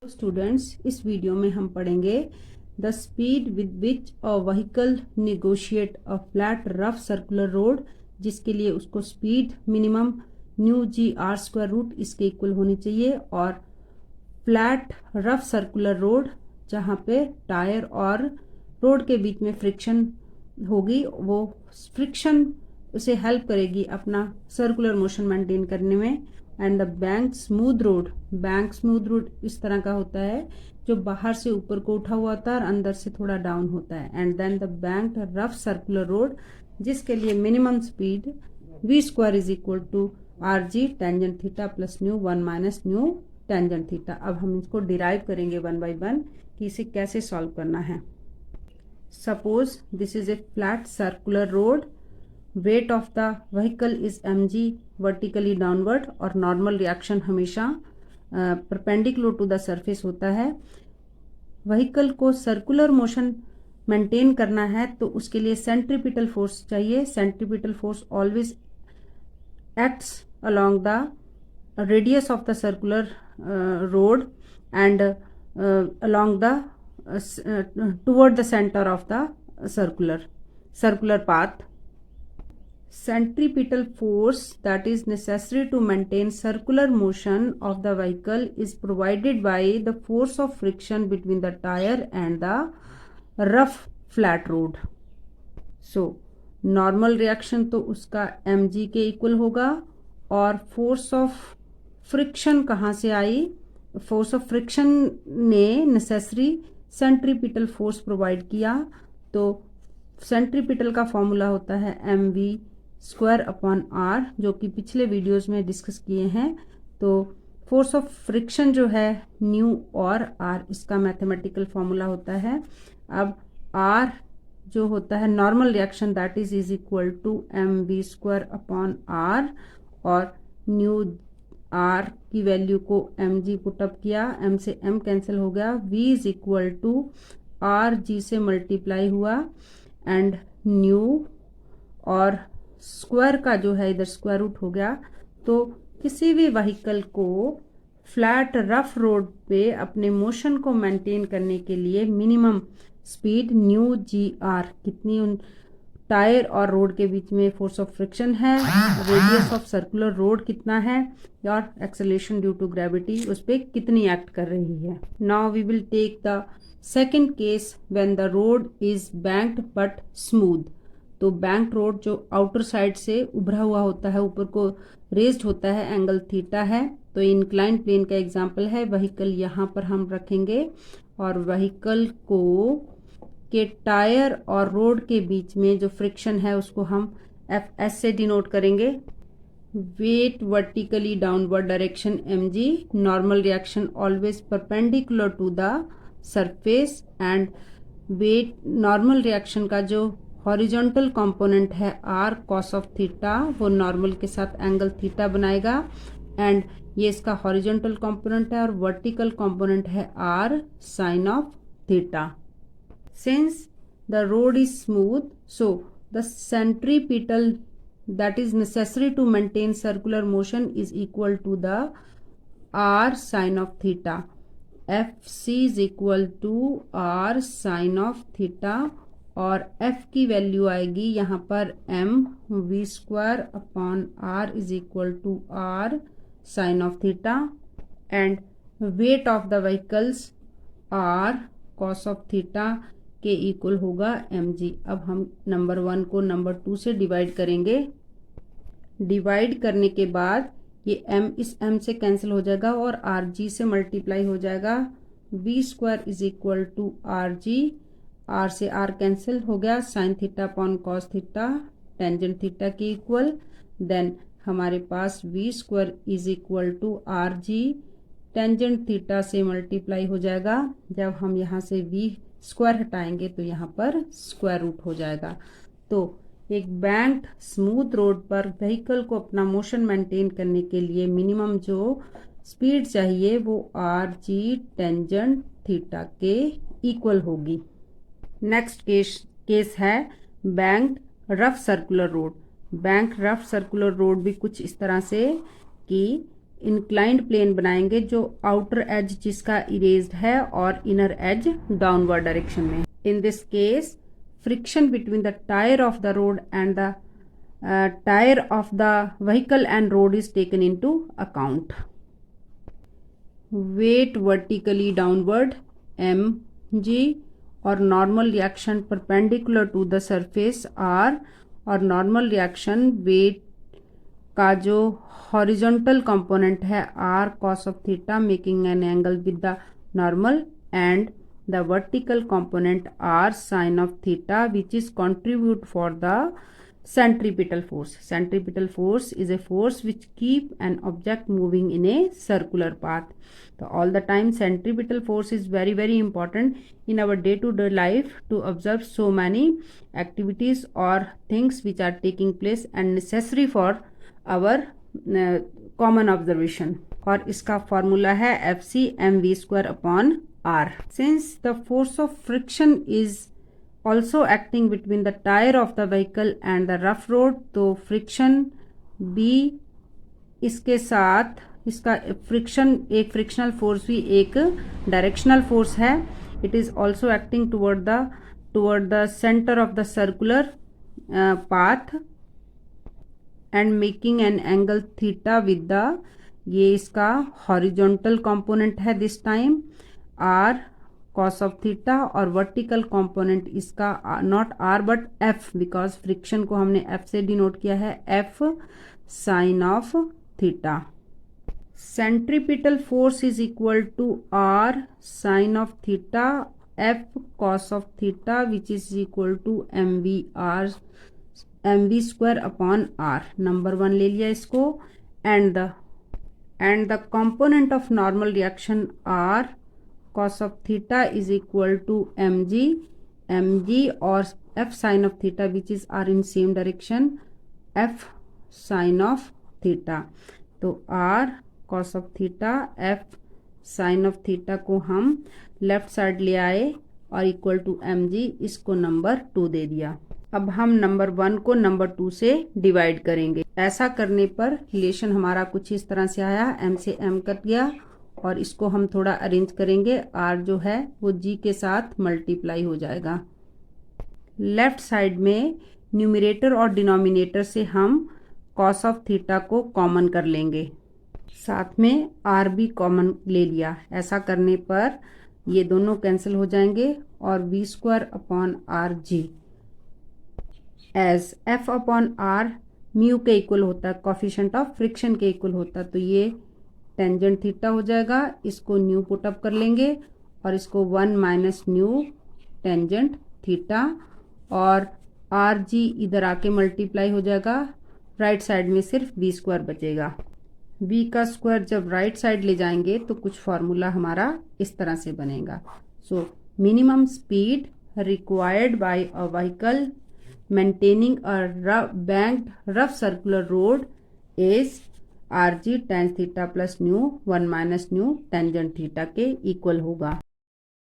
Students, इस video में हम पढ़ेंगे the speed with which a vehicle negotiate a flat rough circular road, जिसके लिए उसको speed minimum mu G R square root इसके इक्वल होनी चाहिए, और फ्लैट रफ सर्कुलर रोड जहाँ पे टायर और रोड के बीच में फ्रिक्शन होगी, वो फ्रिक्शन उसे हेल्प करेगी अपना सर्कुलर मोशन मेंटेन करने में। And the bank smooth road इस तरह का होता है जो बाहर से ऊपर को उठा हुआ होता है और अंदर से थोड़ा डाउन होता है। And then the bank rough circular road, जिसके लिए minimum speed v square is equal to R G tangent theta plus mu 1 minus mu tangent theta. अब हम इसको डिराइव करेंगे वन बाई वन कि इसे कैसे सॉल्व करना है। Suppose this is a flat circular road, wait of the vehicle is mg vertically downward, और नॉर्मल रिएक्शन हमेशा परपेंडिकुलर टू द सरफेस होता है। व्हीकल को सर्कुलर मोशन मेंटेन करना है तो उसके लिए सेंट्रीपिटल फोर्स चाहिए। Centripetal force always acts along the radius of the circular road and along the toward the center of the circular path. Centripetal force that is necessary to maintain circular motion of the vehicle is provided by the force of friction between the tire and the rough flat road. So normal reaction तो उसका mg के equal होगा, और force of friction कहाँ से आई? Force of friction ने necessary centripetal force provide किया। तो सेंट्रीपिटल का फॉर्मूला होता है mv स्क्वायर अपॉन r, जो कि पिछले वीडियोस में डिस्कस किए हैं। तो फोर्स ऑफ फ्रिक्शन जो है न्यू और r, इसका मैथमेटिकल फॉर्मूला होता है। अब r जो होता है normal reaction, that is equal to mv square upon r, और न्यू r की वैल्यू को mg पुटअप किया, m से m कैंसिल हो गया, v is equal to r g से मल्टीप्लाई हुआ, एंड न्यू और स्क्वायर का जो है इधर स्क्वायर रूट हो गया। तो किसी भी व्हीकल को फ्लैट रफ रोड पे अपने मोशन को मेंटेन करने के लिए minimum speed mu G R, कितनी उन टायर और रोड के बीच में फोर्स ऑफ फ्रिक्शन है, रेडियस ऑफ सर्कुलर रोड कितना है, और एक्सेलरेशन ड्यू टू ग्रेविटी उस पर कितनी एक्ट कर रही है। Now we will take the second case when the road is banked but smooth. तो बैंक्ड रोड जो आउटर साइड से उभरा हुआ होता है, ऊपर को रेज्ड होता है, एंगल थीटा है। तो इंक्लाइन प्लेन का एग्जाम्पल है। व्हीकल यहाँ पर हम रखेंगे, और व्हीकल को के टायर और रोड के बीच में जो फ्रिक्शन है उसको हम एफ से डिनोट करेंगे। Weight vertically downward direction mg, normal reaction always perpendicular to the surface, and weight normal reaction का जो हॉरिजॉन्टल कंपोनेंट है r cos ऑफ थीटा, वो नॉर्मल के साथ एंगल थीटा बनाएगा, एंड ये इसका हॉरिजॉन्टल कंपोनेंट है, और वर्टिकल कंपोनेंट है r sin of theta. Since the road is smooth, so the centripetal that is necessary to maintain circular motion is equal to the r sin of theta. fc is equal to r sin of theta, और f की value आएगी यहाँ पर m v square upon r is equal to r sin of theta, and weight of the vehicles r cos of theta के equal होगा mg। अब हम number 1 को नंबर 2 से डिवाइड करेंगे। डिवाइड करने के बाद ये m इस m से कैंसिल हो जाएगा और rg से मल्टीप्लाई हो जाएगा। v square is equal to rg, r से r कैंसिल हो गया, sine theta upon cos theta tangent theta के इक्वल। देन हमारे पास v square is equal to rg, tangent theta से मल्टीप्लाई हो जाएगा। जब हम यहाँ से v स्क्वायर हटाएंगे तो यहाँ पर स्क्वायर रूट हो जाएगा। तो एक बैंक्ड स्मूथ रोड पर व्हीकल को अपना मोशन मेंटेन करने के लिए मिनिमम जो स्पीड चाहिए वो आर जी टेंजेंट थीटा के इक्वल होगी। नेक्स्ट केस है banked rough circular road. Bank rough circular road भी कुछ इस तरह से कि इंक्लाइंड प्लेन बनाएंगे जो आउटर एज जिसका इरेज्ड है और इनर एज डाउनवर्ड डायरेक्शन में। In this case friction between the tyre of the road and the tyre of the vehicle and road is taken into account. Weight vertically downward mg और normal reaction perpendicular to the surface r और normal reaction weight का जो horizontal component है r cos of theta making an angle with the normal and the vertical component r sin of theta which is contribute for the centripetal force. Centripetal force is a force which keep an object moving in a circular path. So all the time centripetal force is very important in our day-to-day life to observe so many activities or things which are taking place and necessary for our common observation. और इसका formula है Fc mv square upon r. Since the force of friction is also acting between the tire of the vehicle and the rough road, तो friction भी इसके साथ इसका friction एक frictional force भी एक डायरेक्शनल फोर्स है. It is also acting toward the centre of the circular path and making an angle theta with the, ये इसका हॉरिजॉन्टल कंपोनेंट है this time R cos of theta और vertical component इसका not R but F because friction को हमने F से denote किया है F sine of theta. Centripetal force is equal to R sine of theta F cos of theta which is equal to M V square upon R. Number 1 ले लिया इसको and the component of normal reaction R cos of theta is equal to mg और f sin of theta which is are in same direction f sin of theta. तो r cos of theta f sin of theta को हम left side ले आए और equal to mg, इसको number 2 दे दिया. अब हम नंबर 1 को नंबर 2 से डिवाइड करेंगे. ऐसा करने पर रिलेशन हमारा कुछ इस तरह से आया, m से m कट गया और इसको हम थोड़ा अरेंज करेंगे. r जो है वो g के साथ मल्टीप्लाई हो जाएगा. लेफ्ट साइड में न्यूमरेटर और डिनोमिनेटर से हम cos ऑफ थीटा को कॉमन कर लेंगे, साथ में r भी कॉमन ले लिया. ऐसा करने पर ये दोनों कैंसिल हो जाएंगे और v square upon R G as f upon R mu के इक्वल होता है, कोफिशिएंट ऑफ फ्रिक्शन के इक्वल होता है. तो ये टेंजेंट थीटा हो जाएगा, इसको न्यू पुटअप कर लेंगे और इसको 1 माइनस न्यू टेंजेंट थीटा और आर जी इधर आके मल्टीप्लाई हो जाएगा. राइट साइड में सिर्फ वी स्क्वायर बचेगा. वी का स्क्वायर जब राइट साइड ले जाएंगे तो कुछ फॉर्मूला हमारा इस तरह से बनेगा. So minimum speed required by a vehicle maintaining a banked rough circular road is R G tan theta plus mu 1 minus mu tangent theta के इक्वल होगा.